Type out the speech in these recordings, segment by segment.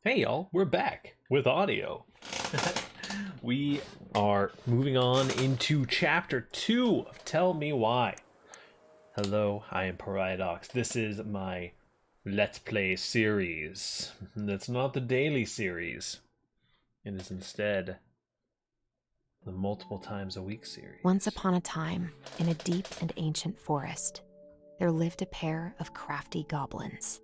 Hey y'all, we're back with audio. We are moving on into chapter 2 of Tell Me Why. Hello, I am PariahDox. This is my Let's Play series. That's not the daily series. It is instead the multiple times a week series. Once upon a time, in a deep and ancient forest, there lived a pair of crafty goblins.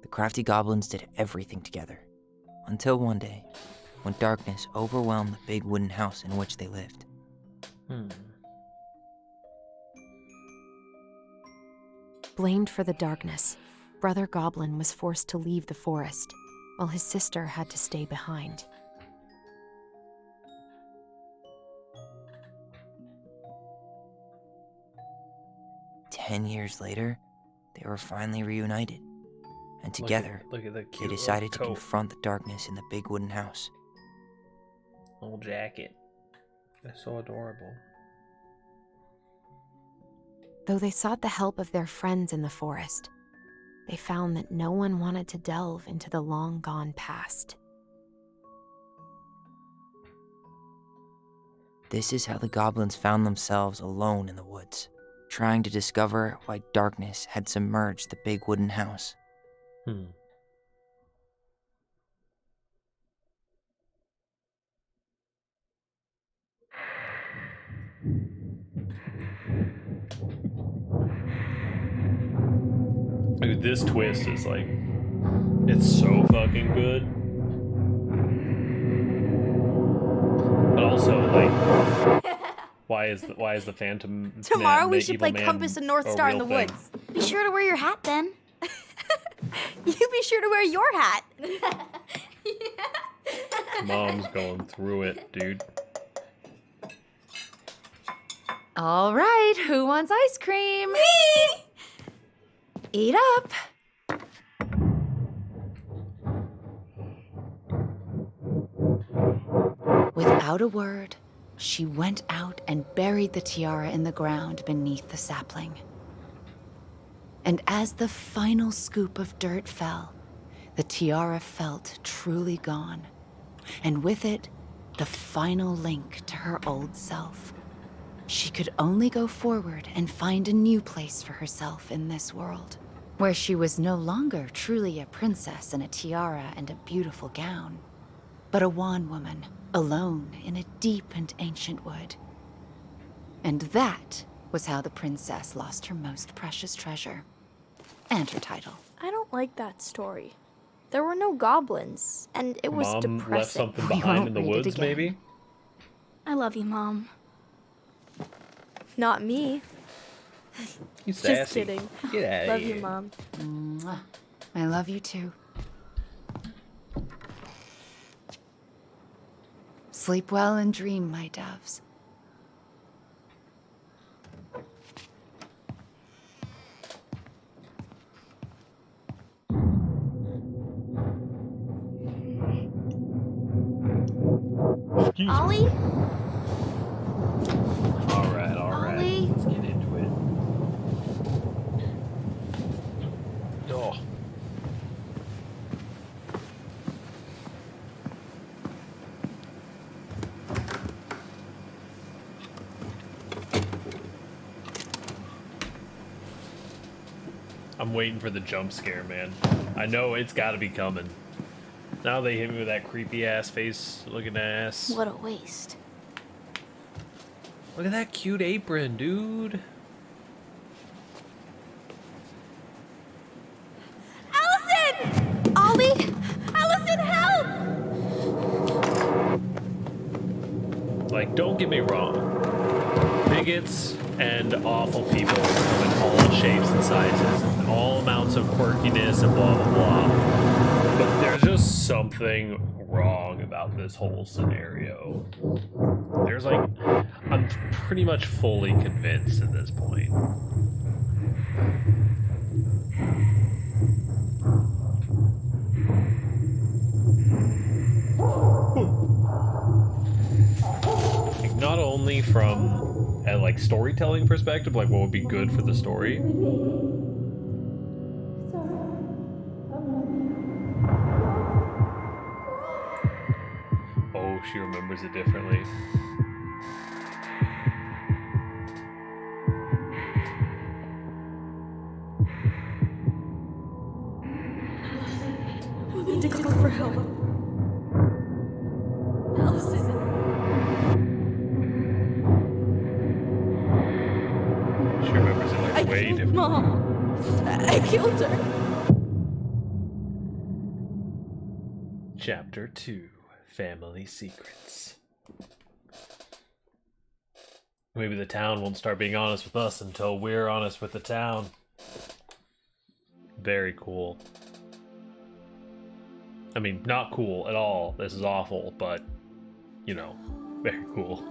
The crafty goblins did everything together, until one day, when darkness overwhelmed the big wooden house in which they lived. Blamed for the darkness, Brother Goblin was forced to leave the forest, while his sister had to stay behind. Ten years later, they were finally reunited, and together, look at the they cute decided to little coat. confront the darkness in the big wooden house. Little jacket. That's so adorable. Though they sought the help of their friends in the forest, they found that no one wanted to delve into the long-gone past. This is how the goblins found themselves alone in the woods, trying to discover why darkness had submerged the big wooden house. Dude, this twist is like, it's so fucking good. But also, like, why is the Phantom Tomorrow we Man, should Evil play Man Compass and North a Star in real the thing? woods. Be sure to wear your hat then. You be sure to wear your hat. Mom's going through it, dude. All right, who wants ice cream? Me! Eat up. Without a word, she went out and buried the tiara in the ground beneath the sapling. And as the final scoop of dirt fell, the tiara felt truly gone, and with it, the final link to her old self. She could only go forward and find a new place for herself in this world, where she was no longer truly a princess in a tiara and a beautiful gown, but a wan woman, alone in a deep and ancient wood. And that was how the princess lost her most precious treasure, and her title. I don't like that story. There were no goblins, and it was Mom depressing. left something We behind won't in the read it woods, again. maybe? I love you, Mom. Not me. You Just sassy. kidding. Get out of Love here. you, Mom. Mwah. I love you too. Sleep well and dream, my doves. Excuse me. Ollie? Alright. Ollie? Let's get into it. Oh. I'm waiting for the jump scare, man. I know it's gotta be coming. Now they hit me with that creepy ass face looking ass. What a waste. Look at that cute apron, dude. Allison! Ollie! Allison, help! Like, don't get me wrong. Bigots and awful people come in all shapes and sizes, and all amounts of quirkiness and blah, blah, blah. But there's just something wrong about this whole scenario. There's like, I'm pretty much fully convinced at this point. Like, not only from a like storytelling perspective, like what would be good for the story. Oh, she remembers it differently. We need to call for help. Allison. She remembers it like way different. Mom. I killed her. Chapter 2, Family Secrets. Maybe the town won't start being honest with us until we're honest with the town. Very cool. I mean, not cool at all. This is awful, but, you know, very cool.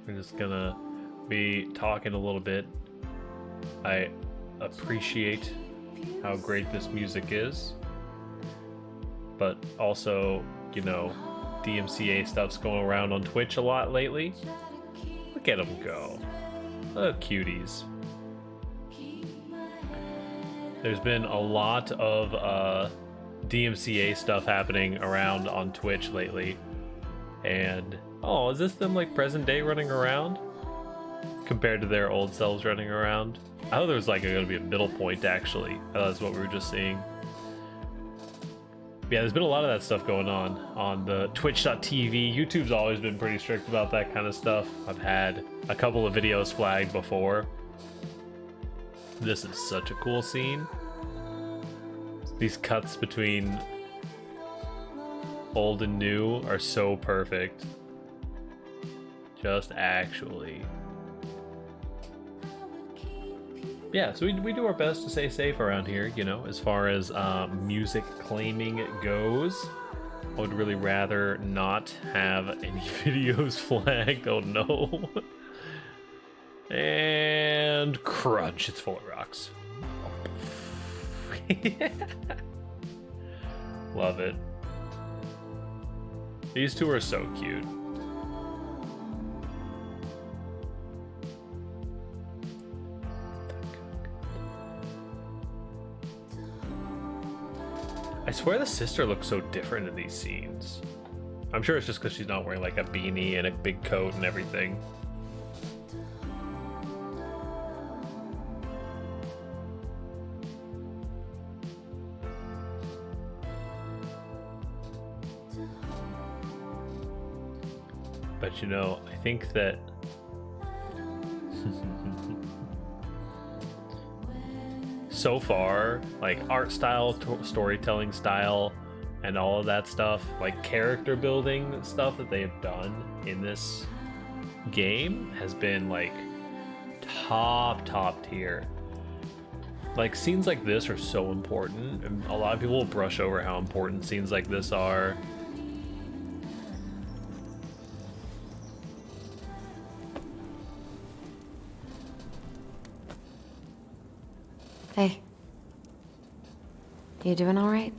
We're just gonna be talking a little bit. I appreciate how great this music is, but also, you know, DMCA stuff's going around on Twitch a lot lately. Look at them go. Oh, cuties. There's been a lot of DMCA stuff happening around on Twitch lately. And, oh, is this them like present day running around? Compared to their old selves running around? I thought there was like going to be a middle point actually. I thought that's what we were just seeing. Yeah, there's been a lot of that stuff going on the twitch.tv. YouTube's always been pretty strict about that kind of stuff. I've had a couple of videos flagged before. This is such a cool scene. These cuts between old and new are so perfect. Just actually. Yeah, so we do our best to stay safe around here, you know, as far as music claiming goes. I would really rather not have any videos flagged. Oh no. And crunch, it's full of rocks. Love it. These two are so cute. I swear the sister looks so different in these scenes. I'm sure it's just because she's not wearing like a beanie and a big coat and everything. But you know, I think that so far, like art style, storytelling style, and all of that stuff, like character building stuff that they have done in this game has been like top tier. Like scenes like this are so important, and a lot of people will brush over how important scenes like this are. Hey. You doing all right?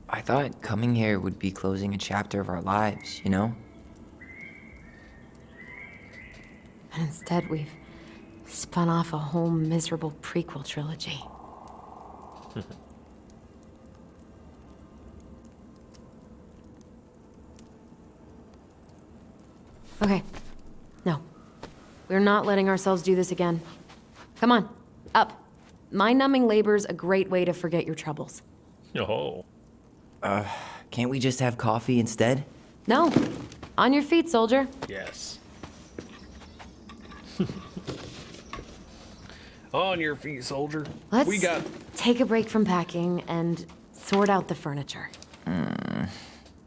I thought coming here would be closing a chapter of our lives, you know? And instead, we've spun off a whole miserable prequel trilogy. Okay. No. We're not letting ourselves do this again. Come on, up. Mind-numbing labor's a great way to forget your troubles. Oh. Can't we just have coffee instead? No. On your feet, soldier. Yes. On your feet, soldier. Let's We got... take a break from packing and sort out the furniture.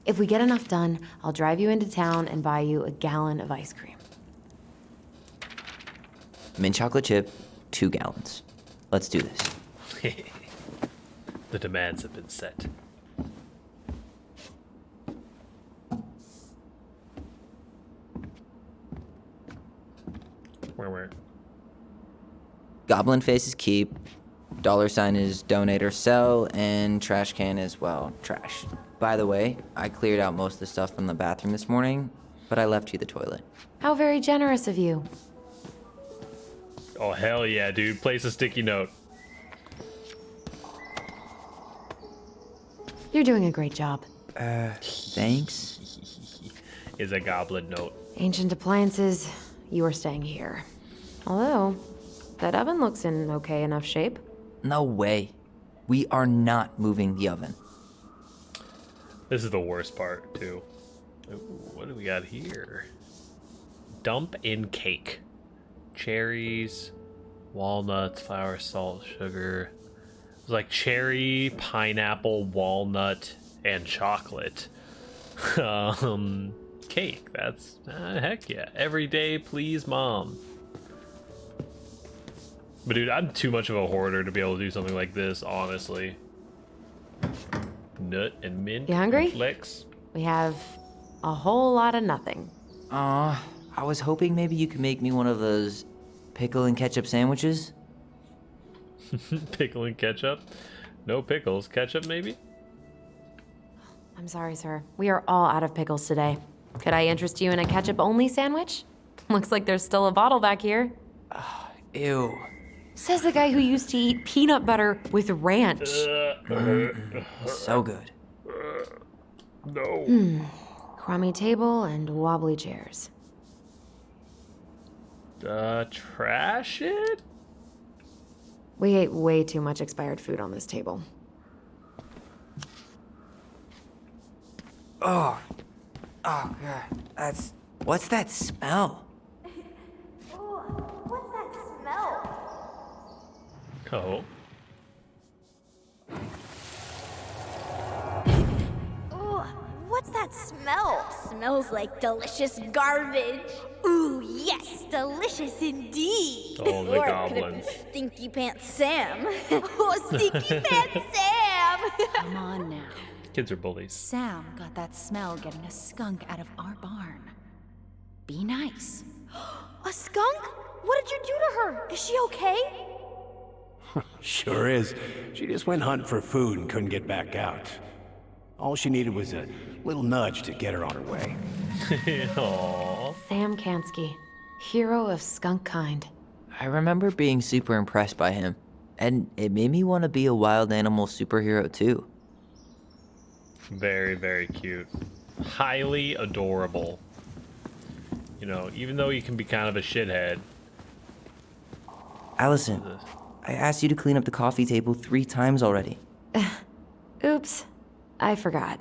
If we get enough done, I'll drive you into town and buy you a gallon of ice cream. Mint chocolate chip, 2 gallons. Let's do this. The demands have been set. Where? Goblin faces keep. $ is donate or sell, and trash can is, well, trash. By the way, I cleared out most of the stuff from the bathroom this morning, but I left you the toilet. How very generous of you. Oh, hell yeah, dude. Place a sticky note. You're doing a great job. Thanks. Is a goblin note. Ancient appliances, you are staying here. Although, that oven looks in okay enough shape. No way. We are not moving the oven. This is the worst part, too. Ooh, what do we got here? Dump in cake. Cherries, walnuts, flour, salt, sugar. It's like cherry, pineapple, walnut, and chocolate. Cake. That's heck yeah. Every day, please, mom. But dude, I'm too much of a hoarder to be able to do something like this, honestly. Nut and mint. You hungry? And Flex. We have a whole lot of nothing. I was hoping maybe you could make me one of those pickle and ketchup sandwiches. Pickle and ketchup? No pickles. Ketchup, maybe? I'm sorry, sir. We are all out of pickles today. Could I interest you in a ketchup-only sandwich? Looks like there's still a bottle back here. Ew. Says the guy who used to eat peanut butter with ranch. So good. No. Crummy table and wobbly chairs. Trash it? We ate way too much expired food on this table. Oh god. What's that smell? What's that smell? Oh. Ooh, what's that smell? Smells like delicious garbage. Ooh, yes, delicious indeed. Oh, the Or it could have goblins. been Stinky Pants Sam. Oh, Stinky Pants Sam! Come on now. Kids are bullies. Sam got that smell getting a skunk out of our barn. Be nice. A skunk? What did you do to her? Is she okay? Sure is. She just went hunting for food and couldn't get back out. All she needed was a little nudge to get her on her way. Aww. Sam Kansky, hero of skunk kind. I remember being super impressed by him, and it made me want to be a wild animal superhero too. Very, very cute. Highly adorable. You know, even though you can be kind of a shithead. Allison, I asked you to clean up the coffee table 3 times already. Oops, I forgot.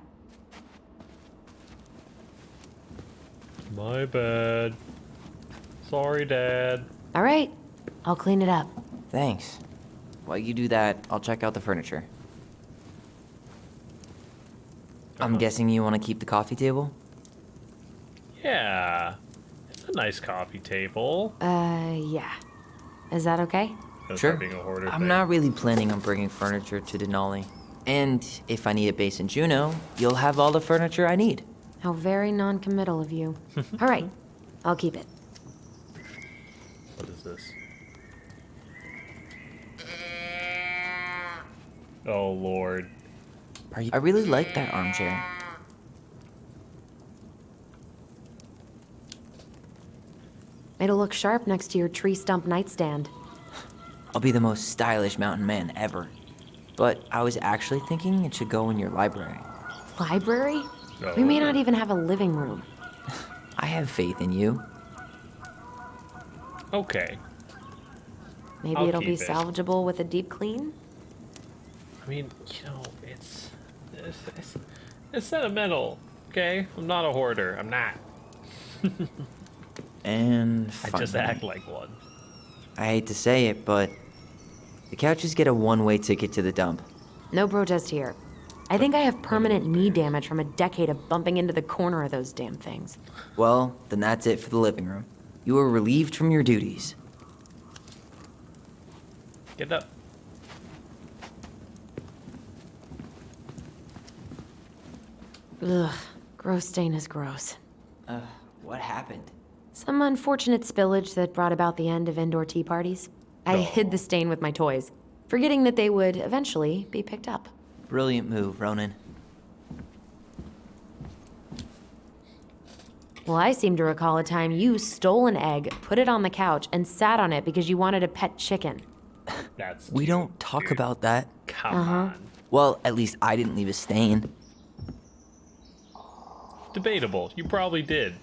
My bad. Sorry, Dad. All right, I'll clean it up. Thanks. While you do that, I'll check out the furniture. I'm guessing you want to keep the coffee table? Yeah. It's a nice coffee table. Yeah. Is that okay? That's Sure. not being a hoarder I'm thing. not really planning on bringing furniture to Denali. And if I need a base in Juneau, you'll have all the furniture I need. How very non-committal of you. All right, I'll keep it. What is this? Oh, Lord. I really like that armchair. It'll look sharp next to your tree stump nightstand. I'll be the most stylish mountain man ever. But I was actually thinking it should go in your library. Library? No. We may not even have a living room. I have faith in you. Okay. Maybe I'll it'll be keep it. salvageable with a deep clean? I mean, you know, it's sentimental, okay? I'm not a hoarder. I'm not. And I just finally, act like one. I hate to say it, but the couches get a one-way ticket to the dump. No protest here. I think I have permanent knee damage from a decade of bumping into the corner of those damn things. Well, then that's it for the living room. You are relieved from your duties. Get up. Ugh, gross stain is gross. What happened? Some unfortunate spillage that brought about the end of indoor tea parties. I hid the stain with my toys. forgetting that they would eventually be picked up. Brilliant move, Ronan. Well, I seem to recall a time you stole an egg, put it on the couch, and sat on it because you wanted a pet chicken. That's We cute, don't talk dude. about that. Come on. Well, at least I didn't leave a stain. Debatable. You probably did.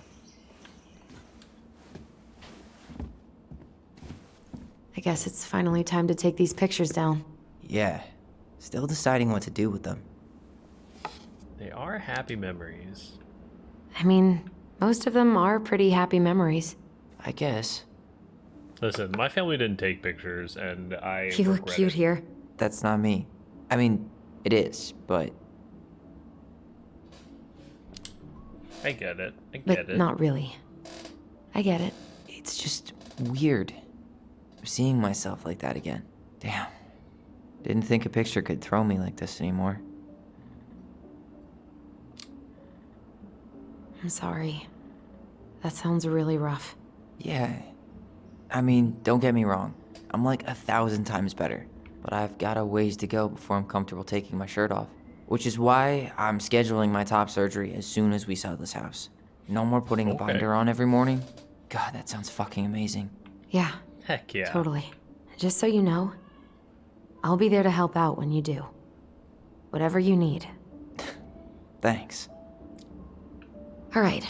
I guess it's finally time to take these pictures down. Yeah. Still deciding what to do with them. They are happy memories. I mean, most of them are pretty happy memories. I guess. Listen, my family didn't take pictures, and I You look regret cute it. here. That's not me. I mean, it is, but I get it. I But get it. not really. I get it. it's just weird. Seeing myself like that again. Damn. Didn't think a picture could throw me like this anymore. I'm sorry. That sounds really rough. Yeah. I mean, don't get me wrong. I'm like 1,000 times better. But I've got a ways to go before I'm comfortable taking my shirt off. Which is why I'm scheduling my top surgery as soon as we sell this house. No more putting a Okay. binder on every morning. God, that sounds fucking amazing. Yeah, Heck yeah. totally. Just so you know, I'll be there to help out when you do. Whatever you need. Thanks. All right.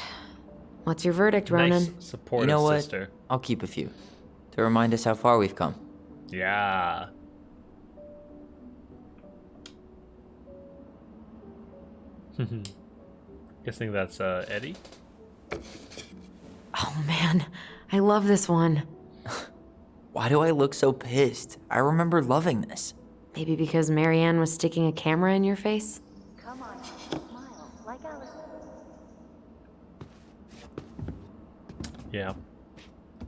What's your verdict, Ronan? Nice supportive You know what? sister. I'll keep a few. To remind us how far we've come. Yeah. Guessing that's Eddie. Oh man, I love this one. Why do I look so pissed? I remember loving this. Maybe because Marianne was sticking a camera in your face? Come on, smile, like Allison. Yeah.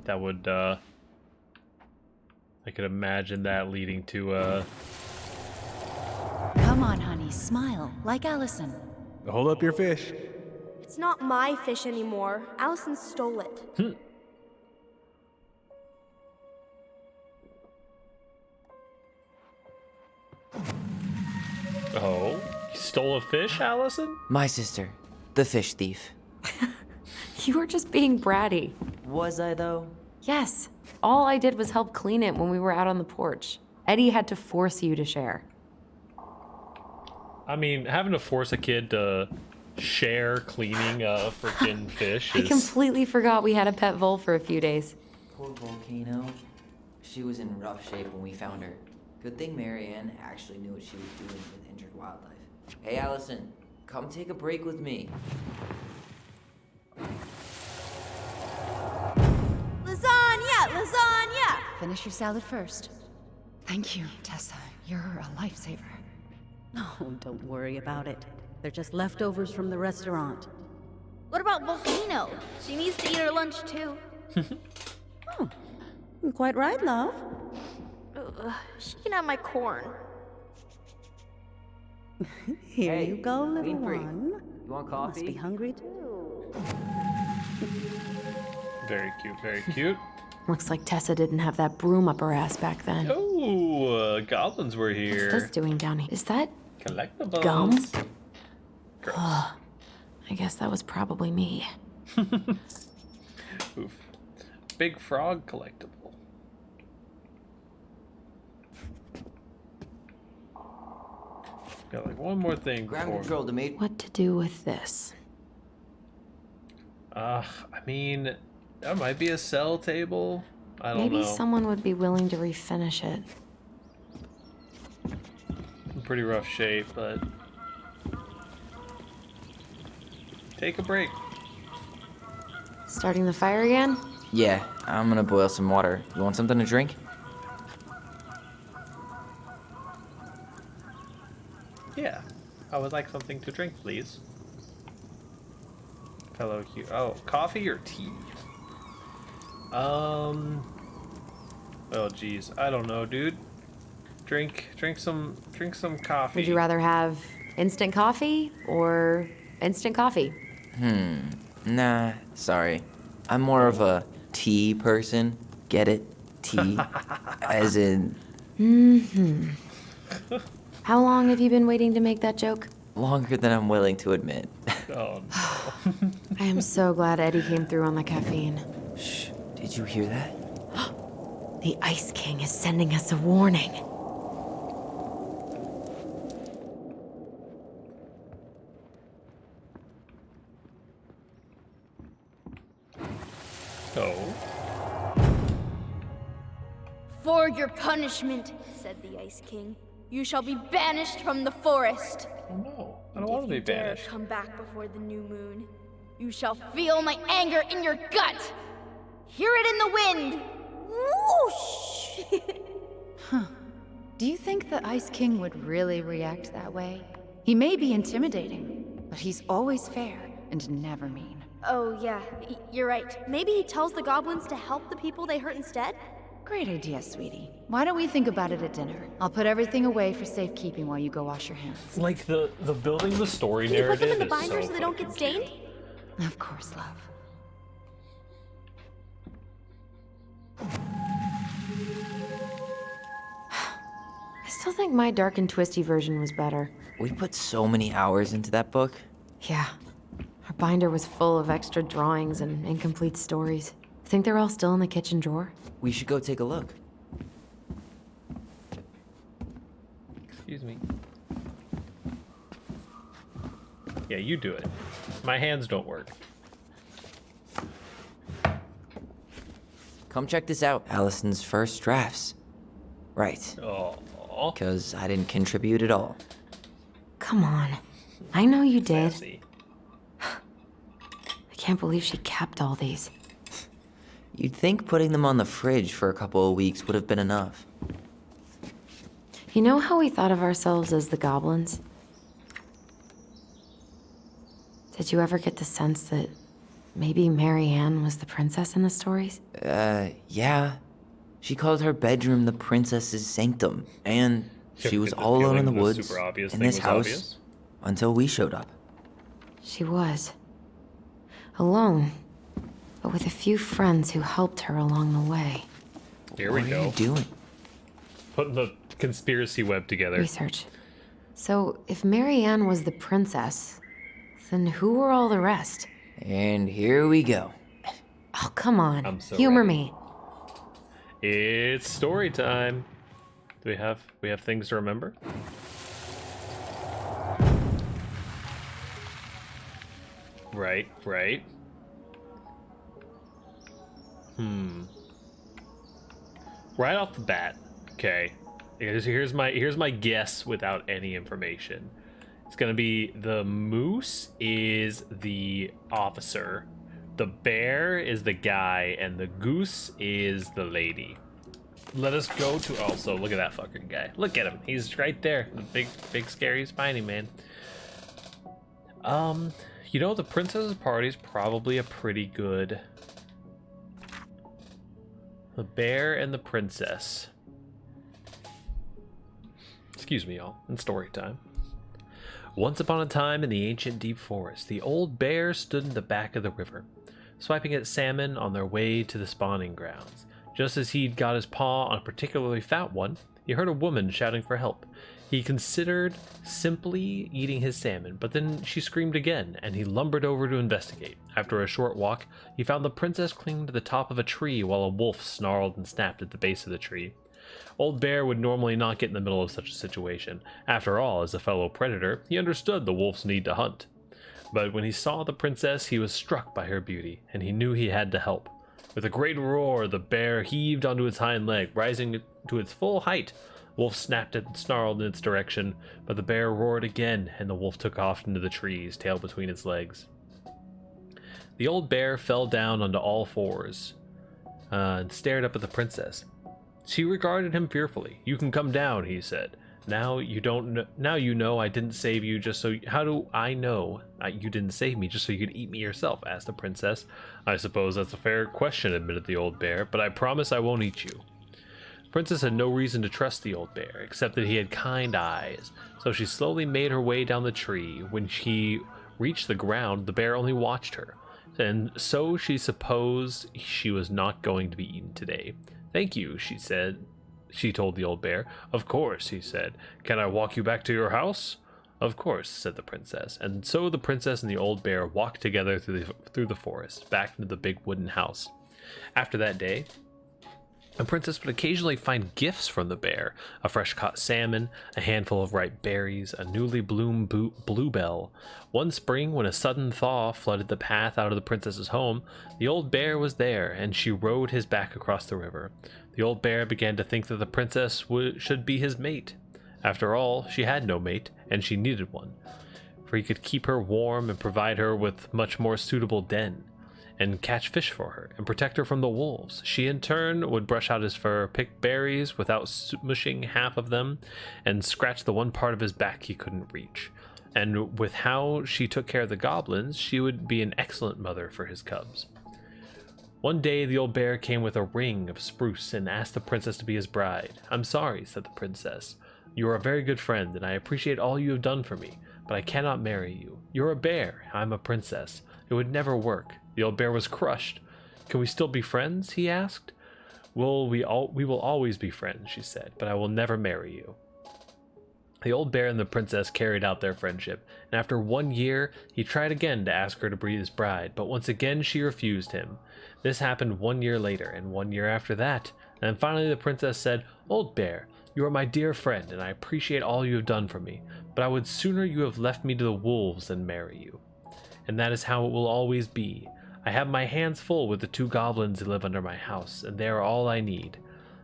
That would I could imagine that leading to Come on, honey, smile, like Allison. Hold up your fish. It's not my fish anymore. Allison stole it. Oh, you stole a fish, Allison? My sister, the fish thief. You were just being bratty. Was I though? Yes. All I did was help clean it when we were out on the porch. Eddie had to force you to share. I mean, having to force a kid to share cleaning a freaking fish I is completely forgot we had a pet vole for a few days. Poor Volcano. She was in rough shape when we found her. Good thing Marianne actually knew what she was doing with injured wildlife. Hey, Allison, come take a break with me. Lasagna! Lasagna! Finish your salad first. Thank you, Tessa. You're a lifesaver. Oh, don't worry about it. They're just leftovers from the restaurant. What about Volcano? She needs to eat her lunch too. Quite right, love. Ugh, she can have my corn. Here Hey, you go, little clean-free. one. You want Must be coffee? hungry too. very cute, very cute. Looks like Tessa didn't have that broom up her ass back then. Oh, goblins were What's here. this doing down here? Is that Collectibles. gum? Gross. I guess that was probably me. Oof. Big frog collectible. Got like one more thing. Ground before- control, Demead. What to do with this? I mean, that might be a cell table. I don't Maybe know. someone would be willing to refinish it. In pretty rough shape, but take a break. Starting the fire again? Yeah, I'm gonna boil some water. You want something to drink? Yeah, I would like something to drink, please. Fellow here. Oh, coffee or tea? Oh, geez, I don't know, dude. Drink some coffee. Would you rather have instant coffee or instant coffee? Nah, sorry. I'm more of a tea person. Get it? Tea. As in Mm-hmm. How long have you been waiting to make that joke? Longer than I'm willing to admit. Oh, I am so glad Eddie came through on the caffeine. Shh, did you hear that? The Ice King is sending us a warning. oh. For your punishment, said the Ice King, you shall be banished from the forest. Oh no, I don't And want to if be you dare banished. come back before the new moon, you shall feel my anger in your gut. Hear it in the wind. Whoosh! Do you think the Ice King would really react that way? He may be intimidating, but he's always fair and never mean. Oh yeah, you're right. Maybe he tells the goblins to help the people they hurt instead? Great idea, sweetie. Why don't we think about it at dinner? I'll put everything away for safekeeping while you go wash your hands. Like the building the story Can you put narrative them in the is binder so so they don't get fucking stained? Of course, love. I still think my dark and twisty version was better. We put so many hours into that book. Yeah. Our binder was full of extra drawings and incomplete stories. Think they're all still in the kitchen drawer? We should go take a look. Excuse me. Yeah, you do it. My hands don't work. Come check this out. Allison's first drafts. Right. Oh. Because I didn't contribute at all. Come on. I know you did. Sassy. I can't believe she kept all these. You'd think putting them on the fridge for a couple of weeks would have been enough. You know how we thought of ourselves as the goblins? Did you ever get the sense that maybe Mary Ann was the princess in the stories? Yeah. She called her bedroom the princess's sanctum, and she was Get the all alone in the feeling woods, super obvious in thing this was house, obvious. until we showed up. She was. Alone. But with a few friends who helped her along the way. Here we What are go. you doing? Putting the conspiracy web together. Research. So, if Mary Ann was the princess, then who were all the rest? And here we go. Oh, come on. I'm so Humor ready. me. It's story time. Do we have things to remember? Right. Right off the bat, okay. Here's my guess without any information. It's gonna be the moose is the officer, the bear is the guy, and the goose is the lady. Let us go to also look at that fucking guy. Look at him. He's right there. The big scary spiny man. You know, the princess's party is probably a pretty good. The bear and the princess. Excuse me, y'all. It's story time. Once upon a time in the ancient deep forest, the old bear stood in the back of the river, swiping at salmon on their way to the spawning grounds. Just as he'd got his paw on a particularly fat one, he heard a woman shouting for help. He considered simply eating his salmon, but then she screamed again, and he lumbered over to investigate. After a short walk, he found the princess clinging to the top of a tree while a wolf snarled and snapped at the base of the tree. Old Bear would normally not get in the middle of such a situation. After all, as a fellow predator, he understood the wolf's need to hunt. But when he saw the princess, he was struck by her beauty, and he knew he had to help. With a great roar, the bear heaved onto its hind leg, rising to its full height. Wolf snapped and snarled in its direction, but the bear roared again, and the wolf took off into the trees, tail between its legs. The old bear fell down onto all fours and stared up at the princess. She regarded him fearfully. "You can come down," he said. Now you know I didn't save you just so. How do I know you didn't save me just so you could eat me yourself?" asked the princess. "I suppose that's a fair question," admitted the old bear, "but I promise I won't eat you." The princess had no reason to trust the old bear, except that he had kind eyes, so she slowly made her way down the tree. When she reached the ground, the bear only watched her, and so she supposed she was not going to be eaten today. "Thank you," she said. she told the old bear. "Of course," he said. "Can I walk you back to your house?" "Of course," said the princess. And so the princess and the old bear walked together through the forest, back to the big wooden house. After that day, the princess would occasionally find gifts from the bear: a fresh caught salmon, a handful of ripe berries, a newly bloomed bluebell. One spring, when a sudden thaw flooded the path out of the princess's home, the old bear was there, and she rode his back across the river. The old bear began to think that the princess should be his mate. After all, she had no mate, and she needed one, for he could keep her warm and provide her with much more suitable den, and catch fish for her, and protect her from the wolves. She in turn would brush out his fur, pick berries without smushing half of them, and scratch the one part of his back he couldn't reach. And with how she took care of the goblins, she would be an excellent mother for his cubs. One day the old bear came with a ring of spruce and asked the princess to be his bride. "I'm sorry," said the princess. "You are a very good friend, and I appreciate all you have done for me, but I cannot marry you. You're a bear, I'm a princess. It would never work." The old bear was crushed. "Can we still be friends?" he asked. We will always be friends," she said, "but I will never marry you." The old bear and the princess carried out their friendship, and after 1 year, he tried again to ask her to be his bride, but once again she refused him. This happened 1 year later, and 1 year after that, and then finally the princess said, "Old bear, you are my dear friend, and I appreciate all you have done for me, but I would sooner you have left me to the wolves than marry you. And that is how it will always be. I have my hands full with the 2 goblins who live under my house, and they are all I need."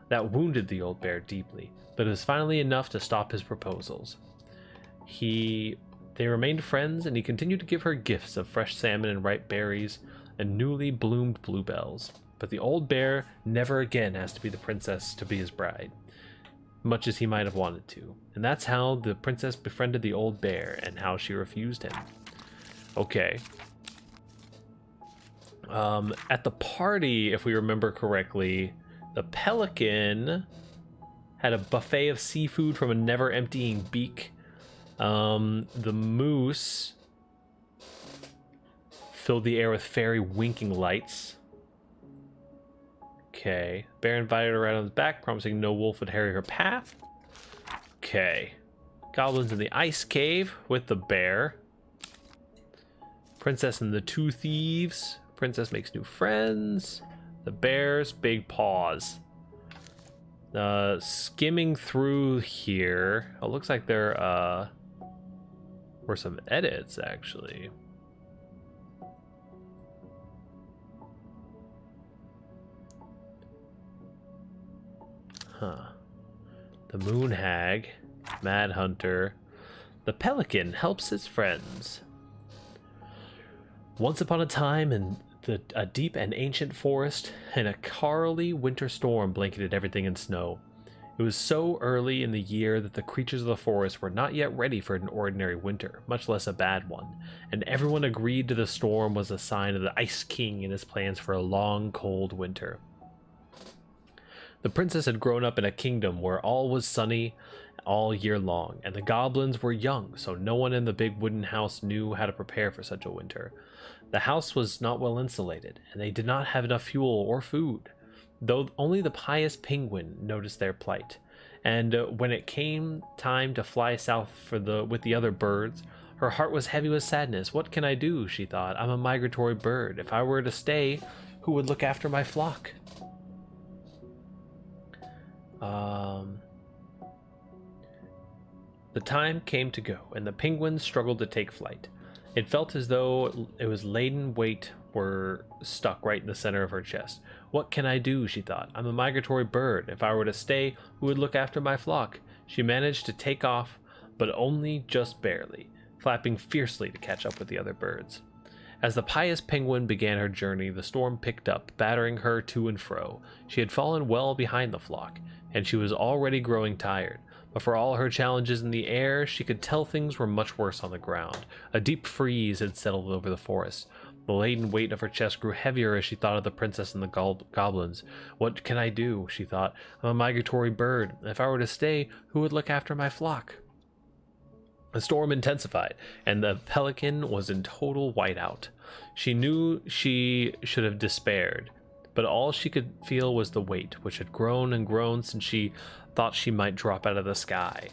That wounded the old bear deeply, but it was finally enough to stop his proposals. They remained friends, and he continued to give her gifts of fresh salmon and ripe berries and newly bloomed bluebells. But the old bear never again asked to be the princess to be his bride, much as he might have wanted to. And that's how the princess befriended the old bear, and how she refused him. Okay. At the party, if we remember correctly, the pelican had a buffet of seafood from a never-emptying beak. The moose filled the air with fairy winking lights. Okay. Bear invited her right on his back, promising no wolf would harry her path. Okay. Goblins in the ice cave with the bear. Princess and the 2 thieves. Princess makes new friends. The bear's big paws. Skimming through here. Oh, looks like there were some edits actually. Huh. The moon hag, mad hunter. The pelican helps his friends. Once upon a time, in a deep and ancient forest, and a carly winter storm blanketed everything in snow. It was so early in the year that the creatures of the forest were not yet ready for an ordinary winter, much less a bad one, and everyone agreed the storm was a sign of the Ice King and his plans for a long, cold winter. The princess had grown up in a kingdom where all was sunny all year long, and the goblins were young, so no one in the big wooden house knew how to prepare for such a winter. The house was not well insulated, and they did not have enough fuel or food, though only the pious penguin noticed their plight. And when it came time to fly south with the other birds, her heart was heavy with sadness. "What can I do?" she thought. "I'm a migratory bird. If I were to stay, who would look after my flock?" The time came to go, and the penguins struggled to take flight. It felt as though it was laden weight were stuck right in the center of her chest. "What can I do?" she thought. "I'm a migratory bird. If I were to stay, who would look after my flock?" She managed to take off, but only just barely, flapping fiercely to catch up with the other birds. As the pious penguin began her journey, the storm picked up, battering her to and fro. She had fallen well behind the flock, and she was already growing tired. But for all her challenges in the air, she could tell things were much worse on the ground. A deep freeze had settled over the forest. The laden weight of her chest grew heavier as she thought of the princess and the goblins. "What can I do?" she thought. "I'm a migratory bird. If I were to stay, who would look after my flock?" The storm intensified, and the pelican was in total whiteout. She knew she should have despaired, but all she could feel was the weight, which had grown and grown since she thought she might drop out of the sky.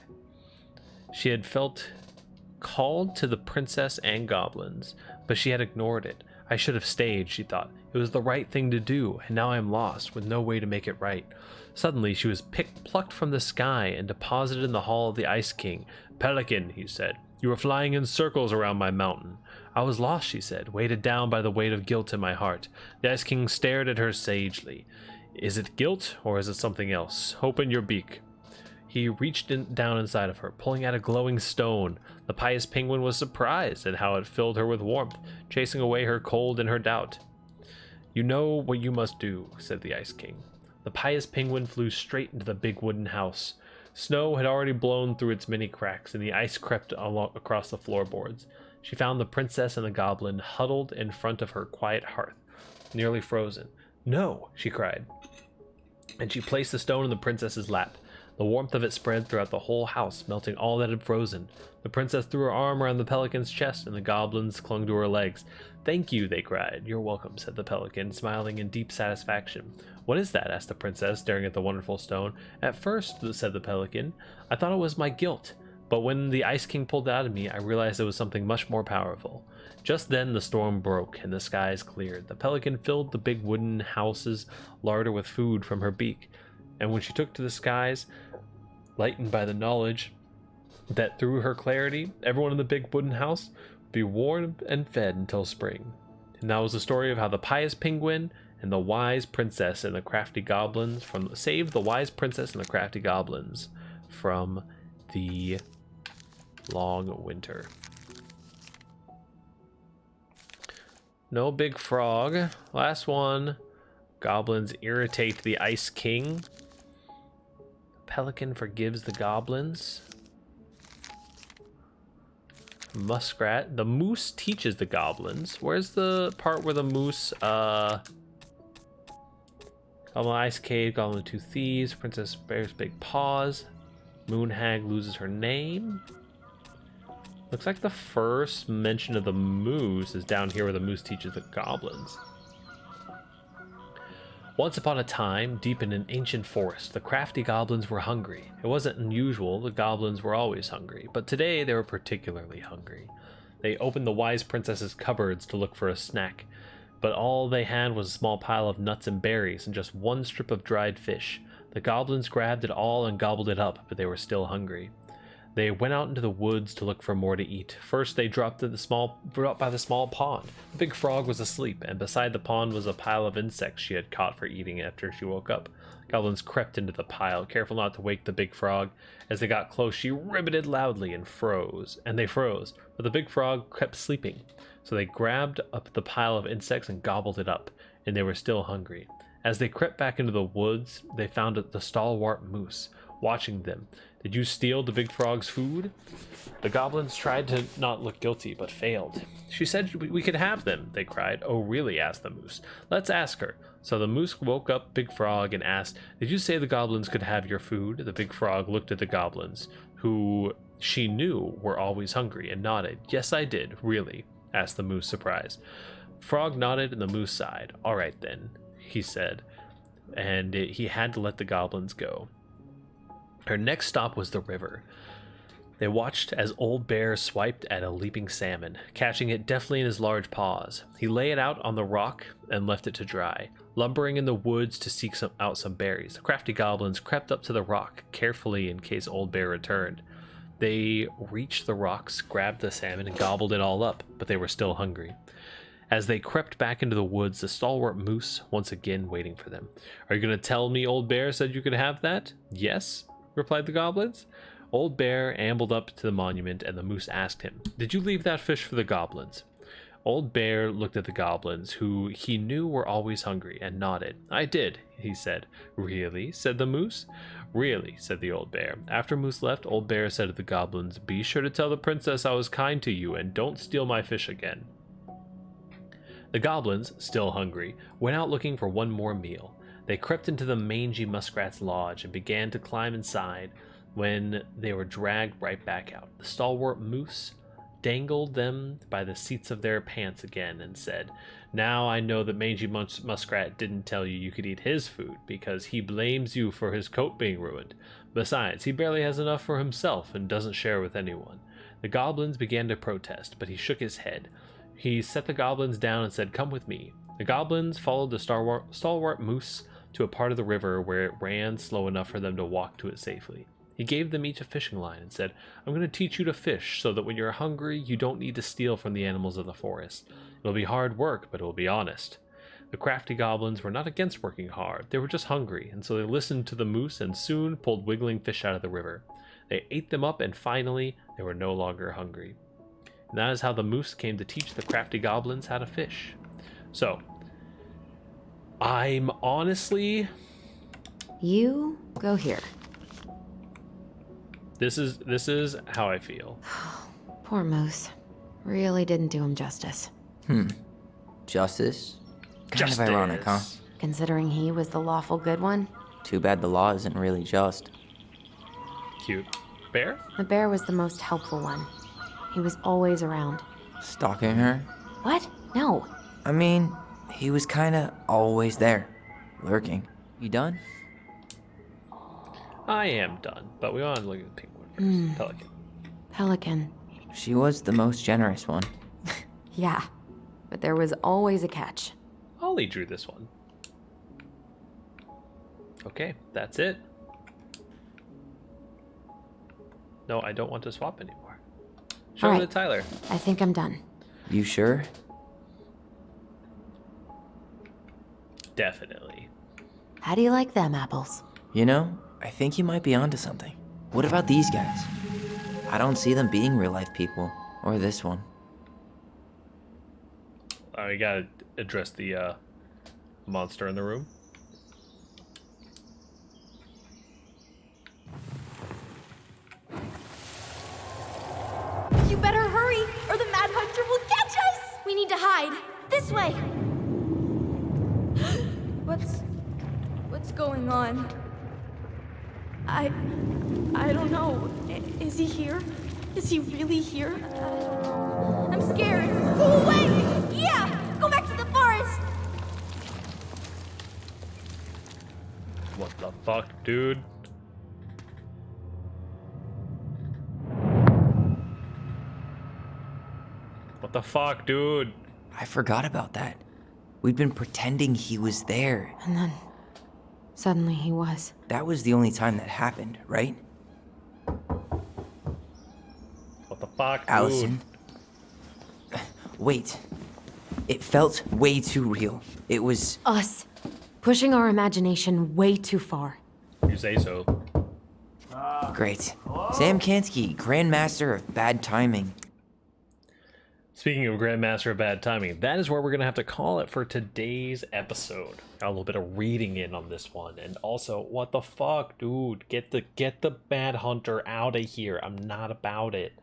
She had felt called to the princess and goblins, but she had ignored it. I should have stayed, she thought. It was the right thing to do, and now I am lost, with no way to make it right. Suddenly, she was plucked from the sky and deposited in the hall of the Ice King. Pelican, he said, you were flying in circles around my mountain. I was lost, she said, weighted down by the weight of guilt in my heart. The Ice King stared at her sagely. Is it guilt, or is it something else? Open your beak. He reached down inside of her, pulling out a glowing stone. The pious penguin was surprised at how it filled her with warmth, chasing away her cold and her doubt. You know what you must do, said the Ice King. The pious penguin flew straight into the big wooden house. Snow had already blown through its many cracks, and the ice crept across the floorboards. She found the princess and the goblin huddled in front of her quiet hearth, nearly frozen. No, she cried, and she placed the stone in the princess's lap. The warmth of it spread throughout the whole house, melting all that had frozen. The princess threw her arm around the pelican's chest, and the goblins clung to her legs. Thank you, they cried. You're welcome, said the pelican, smiling in deep satisfaction. What is that? Asked the princess, staring at the wonderful stone. At first, said the pelican, I thought it was my guilt, but when the Ice King pulled it out of me, I realized it was something much more powerful. Just then the storm broke and the skies cleared. The pelican filled the big wooden house's larder with food from her beak, and when she took to the skies, lightened by the knowledge that through her clarity, everyone in the big wooden house would be warmed and fed until spring. And that was the story of how the pious penguin and the wise princess and the crafty goblins saved the wise princess and the crafty goblins from the long winter. No big frog. Last one. Goblins irritate the Ice King. Pelican forgives the goblins. Muskrat. The moose teaches the goblins. Where's the part where the moose, Goblin Ice Cave, Goblin Two Thieves, Princess Bear's Big Paws, Moon Hag loses her name. Looks like the first mention of the moose is down here where the moose teaches the goblins. Once upon a time, deep in an ancient forest, the crafty goblins were hungry. It wasn't unusual, the goblins were always hungry, but today they were particularly hungry. They opened the wise princess's cupboards to look for a snack, but all they had was a small pile of nuts and berries and just one strip of dried fish. The goblins grabbed it all and gobbled it up, but they were still hungry. They went out into the woods to look for more to eat. First, they dropped by the small pond. The big frog was asleep, and beside the pond was a pile of insects she had caught for eating after she woke up. Goblins crept into the pile, careful not to wake the big frog. As they got close, she ribbited loudly and froze. They froze, but the big frog kept sleeping. So they grabbed up the pile of insects and gobbled it up, and they were still hungry. As they crept back into the woods, they found the stalwart moose, watching them. Did you steal the big frog's food? The goblins tried to not look guilty, but failed. She said we could have them, they cried. Oh, really? Asked the moose. Let's ask her. So the moose woke up Big Frog and asked, did you say the goblins could have your food? The big frog looked at the goblins, who she knew were always hungry, and nodded. Yes, I did, really, asked the moose, surprised. Frog nodded and the moose sighed. All right then, he said, and he had to let the goblins go. Her next stop was the river. They watched as Old Bear swiped at a leaping salmon, catching it deftly in his large paws. He lay it out on the rock and left it to dry, lumbering in the woods to seek out some berries. The crafty goblins crept up to the rock, carefully in case Old Bear returned. They reached the rocks, grabbed the salmon, and gobbled it all up, but they were still hungry. As they crept back into the woods, the stalwart moose once again waiting for them. Are you going to tell me Old Bear said you could have that? Yes, replied the goblins. Old Bear ambled up to the monument, and the moose asked him, did you leave that fish for the goblins? Old Bear looked at the goblins, who he knew were always hungry, and nodded. I did, he said. Really? Said the moose. Really, said the Old Bear. After Moose left, Old Bear said to the goblins, be sure to tell the princess I was kind to you, and don't steal my fish again. The goblins, still hungry, went out looking for one more meal. They crept into the mangy muskrat's lodge and began to climb inside when they were dragged right back out. The stalwart moose dangled them by the seats of their pants again and said, "Now I know that Mangy Muskrat didn't tell you you could eat his food because he blames you for his coat being ruined. Besides, he barely has enough for himself and doesn't share with anyone." The goblins began to protest, but he shook his head. He set the goblins down and said, "Come with me." The goblins followed the stalwart moose to a part of the river where it ran slow enough for them to walk to it safely. He gave them each a fishing line and said, "I'm going to teach you to fish so that when you're hungry, you don't need to steal from the animals of the forest. It'll be hard work, but it'll be honest." The crafty goblins were not against working hard. They were just hungry, and so they listened to the moose and soon pulled wiggling fish out of the river. They ate them up, and finally, they were no longer hungry. And that is how the moose came to teach the crafty goblins how to fish. So, I'm honestly... You go here. This is how I feel. Poor Moose. Really didn't do him justice. Justice? Kind of ironic, huh? Considering he was the lawful good one. Too bad the law isn't really just. Cute. Bear? The bear was the most helpful one. He was always around. Stalking her? What? No. I mean, he was kinda always there. Lurking. You done? I am done, but we want to look at the penguin first. Pelican. Pelican. She was the most generous one. Yeah. But there was always a catch. Ollie drew this one. Okay, that's it. No, I don't want to swap anymore. Show All it right. to Tyler. I think I'm done. You sure? Definitely. How do you like them apples? You know, I think you might be onto something. What about these guys? I don't see them being real-life people. Or this one. I gotta address the monster in the room. You better hurry, or the Mad Hunter will catch us! We need to hide. This way! What's going on? I don't know. Is he here? Is he really here? I'm scared. Go away! Yeah! Go back to the forest! What the fuck, dude? What the fuck, dude? I forgot about that. We'd been pretending he was there. And then, suddenly he was. That was the only time that happened, right? What the fuck, dude? Allison? Wait. It felt way too real. It was... Us. Pushing our imagination way too far. You say so. great. Sam Kansky, Grandmaster of Bad Timing. Speaking of Grandmaster of Bad Timing, that is where we're going to have to call it for today's episode. Got a little bit of reading in on this one. And also, what the fuck, dude? Get the Mad Hunter out of here. I'm not about it.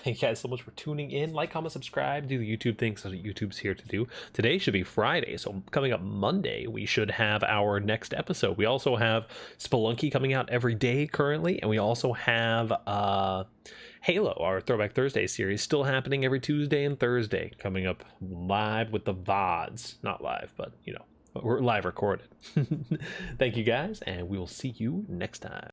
Thank you guys so much for tuning in. Like, comment, subscribe, do the YouTube thing. That's what YouTube's here to do. Today should be Friday, so coming up Monday, we should have our next episode. We also have Spelunky coming out every day currently, and we also have Halo, our Throwback Thursday series, still happening every Tuesday and Thursday, coming up live with the VODs. Not live, but, you know, we're live recorded. Thank you guys, and we will see you next time.